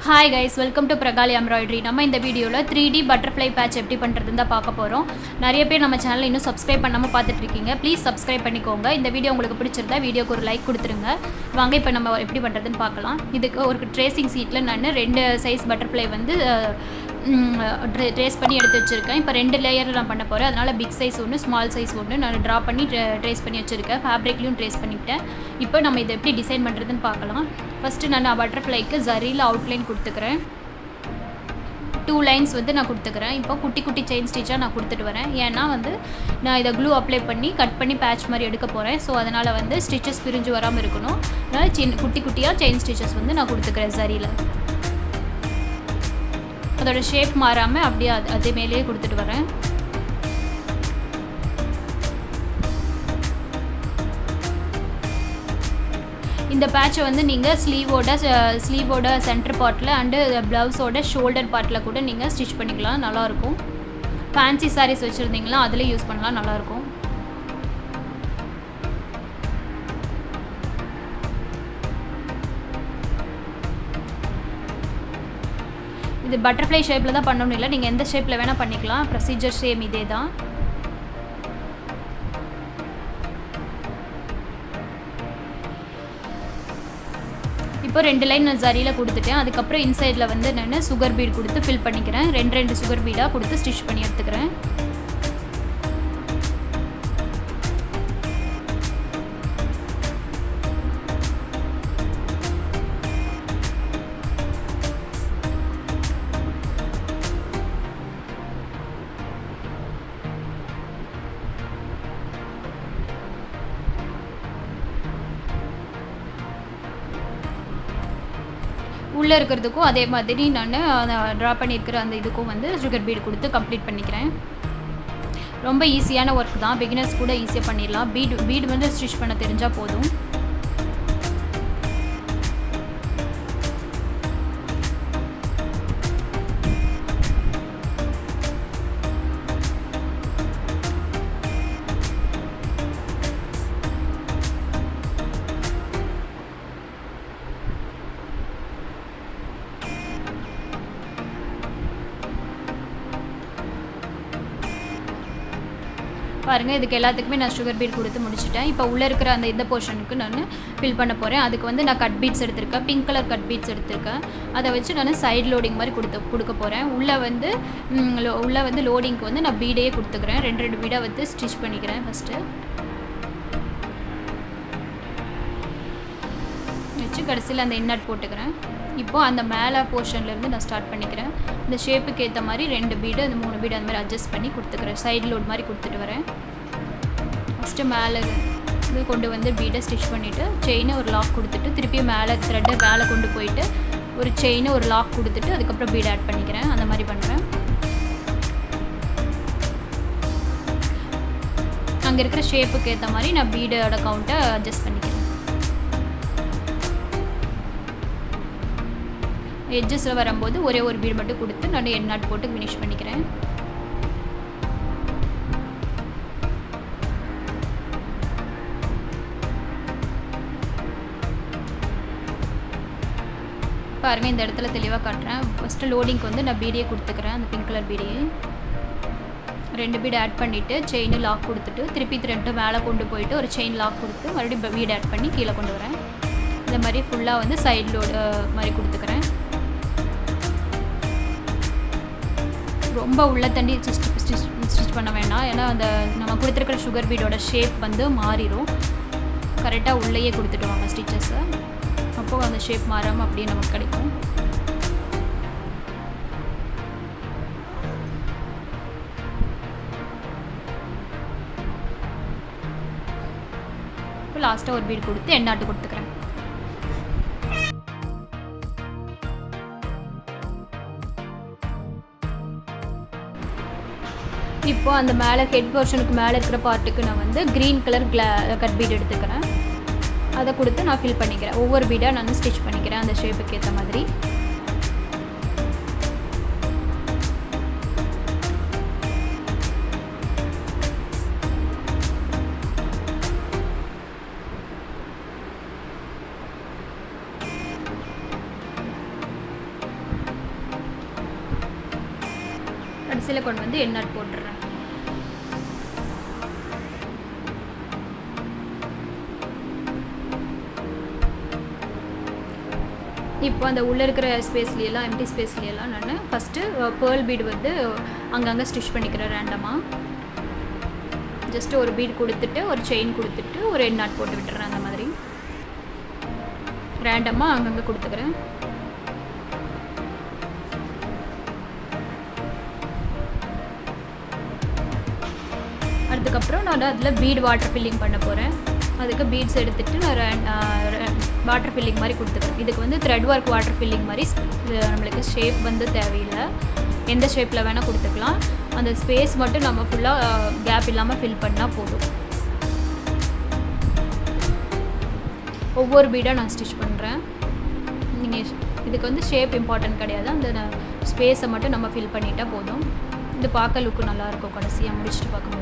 Hi guys, welcome to Pragali embroidery. நம்ம இந்த வீடியோல 3D butterfly patch எப்படி பண்றதுன்னு தான் பார்க்க போறோம். நிறைய பேர் நம்ம சேனலை இன்னும் சப்ஸ்கிரைப் பண்ணாம பார்த்துட்டு இருக்கீங்க. ப்ளீஸ் சப்ஸ்கிரைப் பண்ணிக்கோங்க. இந்த வீடியோ உங்களுக்கு பிடிச்சிருந்தா வீடியோக்கு ஒரு லைக் கொடுத்துருங்க. வாங்க இப்போ நம்ம எப்படி பண்றதுன்னு பார்க்கலாம். இதுக்கு ஒரு ட்ரேசிங் சீட்ல நான் 2 சைஸ் பட்டர்ஃப்ளை வந்து ட்ரேஸ் பண்ணி எடுத்து வச்சுருக்கேன். இப்போ 2 லேயர் நான் பண்ண போகிறேன். அதனால் பிக் சைஸ் ஒன்று, ஸ்மால் சைஸ் ஒன்று நான் ட்ரா பண்ணி ட்ரேஸ் பண்ணி வச்சுருக்கேன். ஃபேப்ரிக்லையும் ட்ரேஸ் பண்ணிவிட்டேன். இப்போ நம்ம இதை எப்படி டிசைன் பண்ணுறதுன்னு பார்க்கலாம். ஃபஸ்ட்டு நான் பட்டர்ஃப்ளைக்கு ஜரியில் அவுட்லைன் கொடுத்துக்கிறேன். 2 லைன்ஸ் வந்து நான் கொடுத்துக்கிறேன். இப்போ குட்டி குட்டி செயின் ஸ்டிச்சாக நான் கொடுத்துட்டு வரேன். ஏன்னா வந்து நான் இதை க்ளூ அப்ளை பண்ணி கட் பண்ணி பேட்ச் மாதிரி எடுக்க போகிறேன். ஸோ அதனால் வந்து ஸ்டிச்சஸ் பிரிஞ்சு வராமல் இருக்கணும். அதனால் குட்டி குட்டியாக செயின் ஸ்டிச்சஸ் வந்து நான் கொடுத்துக்கிறேன் ஜரியில். அதோட ஷேப் மாறாமல் அப்படியே அதே மேலேயே கொடுத்துட்டு வரேன். இந்த பேட்சை வந்து நீங்கள் ஸ்லீவோட சென்டர் பார்ட்டில் அண்டு ப்ளவுஸோட ஷோல்டர் பார்ட்டில் கூட நீங்கள் ஸ்டிச் பண்ணிக்கலாம். நல்லாயிருக்கும். ஃபேன்சி சாரீஸ் வச்சுருந்தீங்களா அதில் யூஸ் பண்ணலாம், நல்லாயிருக்கும். இது பட்டர்ஃப்ளை ஷேப்பில் தான் பண்ணணும் இல்லை, நீங்கள் எந்த ஷேப்பில் வேணால் பண்ணிக்கலாம். ப்ரொசீஜர் சேம் இதே தான். இப்போ 2 லைன் நான் ஜரியில் கொடுத்துட்டேன். அதுக்கப்புறம் இன்சைடில் வந்து நான் சுகர் பீட் கொடுத்து ஃபில் பண்ணிக்கிறேன். 2 சுகர் பீடாக கொடுத்து ஸ்டிச் பண்ணி எடுத்துக்கிறேன். உள்ளே இருக்கிறதுக்கும் அதே மாதிரி நான் ட்ரா பண்ணியிருக்கிற அந்த இதுக்கும் வந்து சுகர் பீடு கொடுத்து கம்ப்ளீட் பண்ணிக்கிறேன். ரொம்ப ஈஸியான ஒர்க் தான், பிகினர்ஸ் கூட ஈஸியாக பண்ணிடலாம். பீடு வந்து ஸ்டிச் பண்ண தெரிஞ்சால் போதும். பாருங்கள், இதுக்கு எல்லாத்துக்குமே நான் சுகர் பீட் கொடுத்து முடிச்சிட்டேன். இப்போ உள்ளே இருக்கிற அந்த இந்த போர்ஷனுக்கு நான் ஃபில் பண்ண போகிறேன். அதுக்கு வந்து நான் கட் பீட்ஸ் எடுத்திருக்கேன், பிங்க் கலர் கட் பீட்ஸ் எடுத்திருக்கேன். அதை வச்சு நான் சைடு லோடிங் மாதிரி கொடுக்க போகிறேன். உள்ளே வந்து லோடிங்க்கு வந்து நான் பீடையே கொடுத்துக்கிறேன். 2 பீடாக வந்து ஸ்டிச் பண்ணிக்கிறேன். ஃபஸ்ட்டு வச்சு கடைசியில் அந்த இன்னட் போட்டுக்கிறேன். இப்போது அந்த மேலே போர்ஷன்லேருந்து நான் ஸ்டார்ட் பண்ணிக்கிறேன். இந்த ஷேப்புக்கு ஏற்ற மாதிரி 2 பீடு, அந்த 3 பீடு அந்த மாதிரி அட்ஜஸ்ட் பண்ணி கொடுத்துக்கிறேன். சைடு லோட் மாதிரி கொடுத்துட்டு வரேன். ஃபஸ்ட்டு மேலே இது கொண்டு வந்து பீடை ஸ்டிச் பண்ணிவிட்டு செயினை ஒரு லாக் கொடுத்துட்டு திருப்பி மேலே த்ரெட்டை மேலே கொண்டு போயிட்டு ஒரு செயினை ஒரு லாக் கொடுத்துட்டு அதுக்கப்புறம் பீடை ஆட் பண்ணிக்கிறேன். அந்த மாதிரி பண்ணுறேன். அங்கே இருக்கிற ஷேப்புக்கு ஏற்ற மாதிரி நான் பீடோட கவுண்ட்டை அட்ஜஸ்ட் பண்ணிக்கிறேன். எட்ஜஸில் வரும்போது ஒரே ஒரு பீடு மட்டும் கொடுத்து நான் எண்ட் நாட் போட்டு ஃபினிஷ் பண்ணிக்கிறேன். பாருங்கள், இந்த இடத்துல தெளிவாக காட்டுறேன். ஃபஸ்ட்டு லோடிங்க்கு வந்து நான் பீடியை கொடுத்துக்கிறேன். அந்த பிங்க் கலர் பீடியை 2 பீடு ஆட் பண்ணிவிட்டு செயின் லாக் கொடுத்துட்டு திருப்பி த்ரெட்டு மேலே கொண்டு போயிட்டு ஒரு செயின் லாக் கொடுத்து மறுபடியும் பீடு ஆட் பண்ணி கீழே கொண்டு வரேன். இந்த மாதிரி ஃபுல்லாக வந்து சைடு லோடு மாதிரி கொடுத்துக்கிறேன். ரொம்ப உள்ள தண்டி ஸ்டிச் பண்ண வேண்டாம். ஏன்னா அந்த நம்ம கொடுத்துருக்கிற சுகர் பீடோட ஷேப் வந்து மாறிடும். கரெக்டாக உள்ளேயே கொடுத்துட்டு வாங்க ஸ்டிச்சஸை. அப்போது அந்த ஷேப் மாறாமல் அப்படியே நமக்கு கிடைக்கும். இப்போ லாஸ்ட்டாக ஒரு பீடு கொடுத்து எண்ட் நாட்டு கொடுத்துக்கிறேன். இப்போது அந்த மேலே ஹெட் போர்ஷனுக்கு மேலே இருக்கிற பார்ட்டுக்கு நான் வந்து க்ரீன் கலர் கட் பீட் எடுத்துக்கிறேன். அதை கொடுத்து நான் ஃபில் பண்ணிக்கிறேன். ஒவ்வொரு பீடாக நான் ஸ்டிச் பண்ணிக்கிறேன் அந்த ஷேப்புக்கு ஏற்ற மாதிரி. கடைசியில் கொண்டு வந்து எண்ட் நாட் போட்டுடுறேன். இப்போ அந்த உள்ளே இருக்கிற ஸ்பேஸ்லையெல்லாம் எம்டி ஸ்பேஸ்லையெல்லாம் நான் ஃபஸ்ட்டு பேர்ல் பீடு வந்து அங்கங்கே ஸ்டிச் பண்ணிக்கிறேன். ரேண்டமாக ஜஸ்ட்டு ஒரு பீட் கொடுத்துட்டு ஒரு செயின் கொடுத்துட்டு ஒரு எண்ட் நாட் போட்டு விட்டுறேன். அந்த மாதிரி ரேண்டமாக அங்கங்கே கொடுத்துக்கிறேன். அதுக்கப்புறம் நான் அதில் பீட் வாட்டர் ஃபில்லிங் பண்ண போகிறேன். அதுக்கு பீட்ஸ் எடுத்துகிட்டு நான் வாட்டர் ஃபில்லிங் மாதிரி கொடுத்துக்கிறேன். இதுக்கு வந்து த்ரெட் ஒர்க் வாட்டர் ஃபில்லிங் மாதிரி நம்மளுக்கு ஷேப் வந்து தேவையில்லை, எந்த ஷேப்பில் வேணால் கொடுத்துக்கலாம். அந்த ஸ்பேஸ் மட்டும் நம்ம ஃபுல்லாக கேப் இல்லாமல் ஃபில் பண்ணால் போதும். ஒவ்வொரு பீடாக நான் ஸ்டிச் பண்ணுறேன். நீங்கள் இதுக்கு வந்து ஷேப் இம்பார்ட்டன்ட் கிடையாது, அந்த ஸ்பேஸை மட்டும் நம்ம ஃபில் பண்ணிட்டால் போதும். இது பார்க்க லுக்கு நல்லாயிருக்கும் கடைசியாக முடிச்சுட்டு பார்க்கும்போது.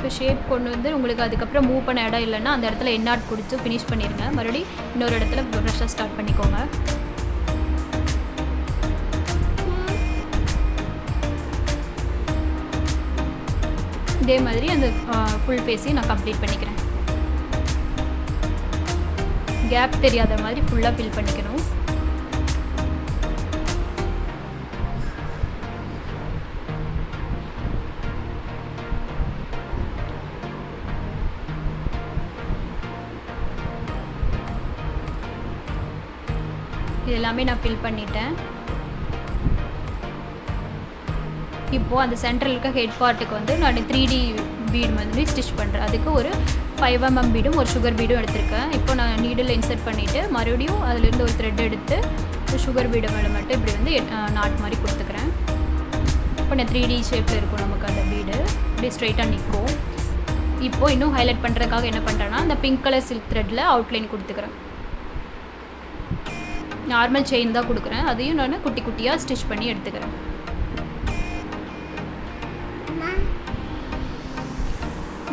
இப்போ ஷேப் கொண்டு வந்து உங்களுக்கு அதுக்கப்புறம் மூவ் பண்ண இடம் இல்லைன்னா அந்த இடத்துல எண்ட் நாட் கொடுத்து ஃபினிஷ் பண்ணிடுங்க. மறுபடியும் இன்னொரு இடத்துல ப்ரெஷ்ஷாக ஸ்டார்ட் பண்ணிக்கோங்க. இதே மாதிரி அந்த ஃபுல் ஃபேஸையும் நான் கம்ப்ளீட் பண்ணிக்கிறேன். கேப் தெரியாத மாதிரி ஃபுல்லாக ஃபில் பண்ணிக்கணும். இது எல்லாமே நான் ஃபில் பண்ணிட்டேன். இப்போது அந்த சென்டரில் இருக்க ஹெட் பார்ட்டுக்கு வந்து நான் 3D பீட் வந்து ஸ்டிச் பண்ணுறேன். அதுக்கு ஒரு 5 mm பீடும் ஒரு சுகர் பீடும் எடுத்திருக்கேன். இப்போ நான் நீடில் இன்சர்ட் பண்ணிவிட்டு மறுபடியும் அதிலேருந்து ஒரு த்ரெட் எடுத்து சுகர் பீடை மேலே மட்டும் இப்படி வந்து நாட் மாதிரி கொடுத்துக்கிறேன். இப்போ நான் 3D ஷேப்பில் இருக்கும் நமக்கு அந்த பீடு இப்படி ஸ்ட்ரைட்டாக நிற்கும். இப்போது இன்னும் ஹைலைட் பண்ணுறதுக்காக என்ன பண்ணுறேன்னா அந்த பிங்க் கலர் சில்க் த்ரெட்டில் அவுட்லைன் கொடுத்துக்கிறேன். நார்மல் செயின் தான் கொடுக்குறேன், அதையும் நான் குட்டி குட்டியாக ஸ்டிச் பண்ணி எடுத்துக்கிறேன்.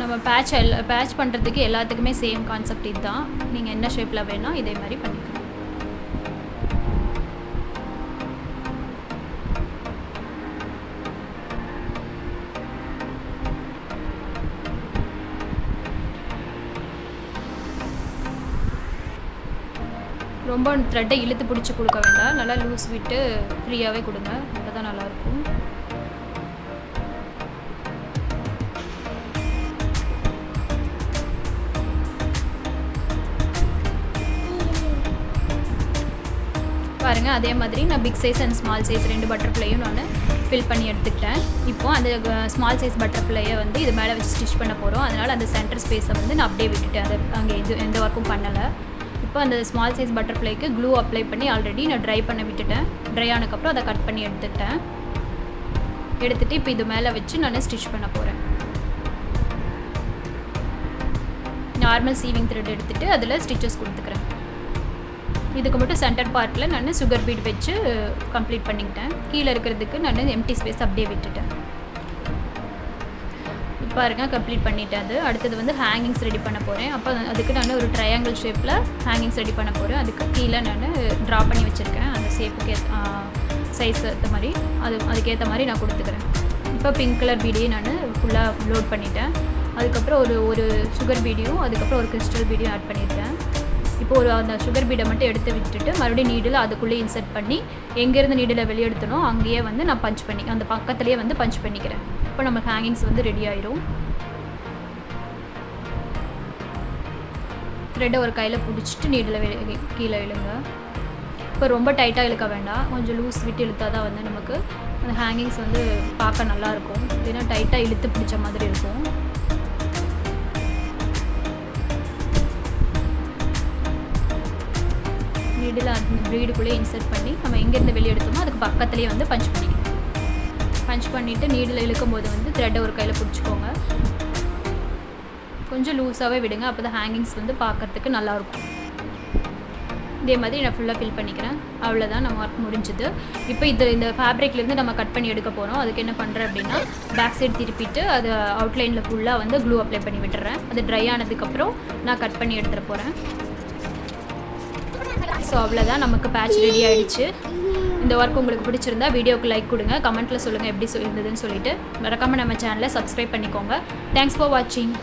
நம்ம பேட்ச் பண்ணுறதுக்கு எல்லாத்துக்குமே சேம் கான்செப்ட் இதுதான். நீங்கள் என்ன ஷேப்பில் வேணால் இதே மாதிரி பண்ணிக்கலாம். ரொம்ப த்ரெட்டை இழுத்து பிடிச்சி கொடுக்க வேண்டாம், நல்லா லூஸ் விட்டு ஃப்ரீயாகவே கொடுங்க, அப்போ தான் நல்லாயிருக்கும். பாருங்கள், அதே மாதிரி நான் big size and small size 2 பட்டர்ஃப்ளையும் நான் ஃபில் பண்ணி எடுத்துக்கிட்டேன். இப்போது அந்த ஸ்மால் சைஸ் பட்டர்ஃப்ளையை வந்து இது மேலே வச்சு ஸ்டிச் பண்ண போகிறோம். அதனால் அந்த சென்டர் ஸ்பேஸை வந்து நான் அப்படியே விட்டுட்டேன், அதை அங்கே எந்த ஒர்க்கும் பண்ணலை. இப்போ அந்த ஸ்மால் சைஸ் பட்டர்ஃப்ளைக்கு க்ளூ அப்ளை பண்ணி ஆல்ரெடி நான் ட்ரை பண்ண விட்டுட்டேன். ட்ரை ஆனதுக்கப்புறம் அதை கட் பண்ணி எடுத்துகிட்டு இப்போ இது மேலே வச்சு நான் ஸ்டிச் பண்ண போகிறேன். நார்மல் சீவிங் த்ரெட் எடுத்துகிட்டு அதில் ஸ்டிச்சஸ் கொடுத்துக்கிறேன். இதுக்கு மட்டும் சென்டர் பார்ட்டில் நான் சுகர் பீட் வச்சு கம்ப்ளீட் பண்ணிக்கிட்டேன். கீழே இருக்கிறதுக்கு நான் எம்டி ஸ்பேஸ் அப்படியே விட்டுட்டேன். பாருங்கள், கம்ப்ளீட் பண்ணிட்டேன். அது அடுத்தது வந்து ஹேங்கிங்ஸ் ரெடி பண்ண போகிறேன். அப்போ அதுக்கு நான் ஒரு ட்ரையாங்கிள் ஷேப்பில் ஹேங்கிங்ஸ் ரெடி பண்ண போகிறேன். அதுக்கு கீழே நான் ட்ரா பண்ணி வச்சுருக்கேன். அந்த ஷேப்புக்கு சைஸ் ஏற்ற மாதிரி அதுக்கேற்ற மாதிரி நான் கொடுத்துக்கிறேன். இப்போ பிங்க் கலர் பீடியை நான் ஃபுல்லாக லோட் பண்ணிட்டேன். அதுக்கப்புறம் ஒரு சுகர் பீடியும் அதுக்கப்புறம் ஒரு கிறிஸ்டல் பீடியும் ஆட் பண்ணியிருக்கேன். இப்போது அந்த சுகர் பீடை மட்டும் எடுத்து விட்டுட்டு மறுபடியும் நீடில் அதுக்குள்ளே இன்சர்ட் பண்ணி எங்கேருந்து நீடில் வெளியெடுத்தனோ அங்கேயே வந்து நான் பஞ்ச் பண்ணி அந்த பக்கத்துலேயே வந்து பஞ்ச் பண்ணிக்கிறேன். இப்போ நமக்கு ஹேங்கிங்ஸ் வந்து ரெடி ஆயிரும். த்ரெட்டை ஒரு கையில் பிடிச்சிட்டு நீடில் கீழே இழுங்க. இப்போ ரொம்ப டைட்டாக இழுக்க வேண்டாம், கொஞ்சம் லூஸ் விட்டு இழுத்தா தான் வந்து நமக்கு அந்த ஹேங்கிங்ஸ் வந்து பார்க்க நல்லாயிருக்கும். இல்லைன்னா டைட்டாக இழுத்து பிடிச்ச மாதிரி இருக்கும். நீடில் அந்த ப்ரீடுக்குள்ளே இன்சர்ட் பண்ணி நம்ம எங்கேருந்து வெளியே எடுத்தோமோ அதுக்கு பக்கத்துலேயே வந்து பஞ்ச் பண்ணிக்கணும். பஞ்ச் பண்ணிவிட்டு நீடில் இழுக்கும் போது வந்து த்ரெட்டை ஒரு கையில் பிடிச்சிக்கோங்க. கொஞ்சம் லூஸாகவே விடுங்க, அப்போ தான் ஹேங்கிங்ஸ் வந்து பார்க்குறதுக்கு நல்லாயிருக்கும். இதே மாதிரி நான் ஃபுல்லாக ஃபில் பண்ணிக்கிறேன். அவ்வளோதான், நம்ம ஒர்க் முடிஞ்சுது. இப்போ இந்த ஃபேப்ரிக்லேருந்து நம்ம கட் பண்ணி எடுக்க போகிறோம். அதுக்கு என்ன பண்ணுறேன் அப்படின்னா, பேக் சைடு திருப்பிட்டு அது அவுட்லைனில் ஃபுல்லாக வந்து க்ளூ அப்ளை பண்ணி விட்டுறேன். அது ட்ரை ஆனதுக்கப்புறம் நான் கட் பண்ணி எடுத்துகிட்டு போகிறேன். ஸோ அவ்வளோதான், நமக்கு பேட்ச் ரெடி ஆகிடுச்சு. இந்த ஒர்க் உங்களுக்கு பிடிச்சிருந்தா வீடியோக்கு லைக் கொடுங்க, கமெண்ட்டில் சொல்லுங்கள் எப்படி இருந்ததுன்னு சொல்லிட்டு. மறக்காமல் நம்ம சேனலை சப்ஸ்கிரைப் பண்ணிக்கோங்க. தேங்க்ஸ் ஃபார் வாட்சிங்.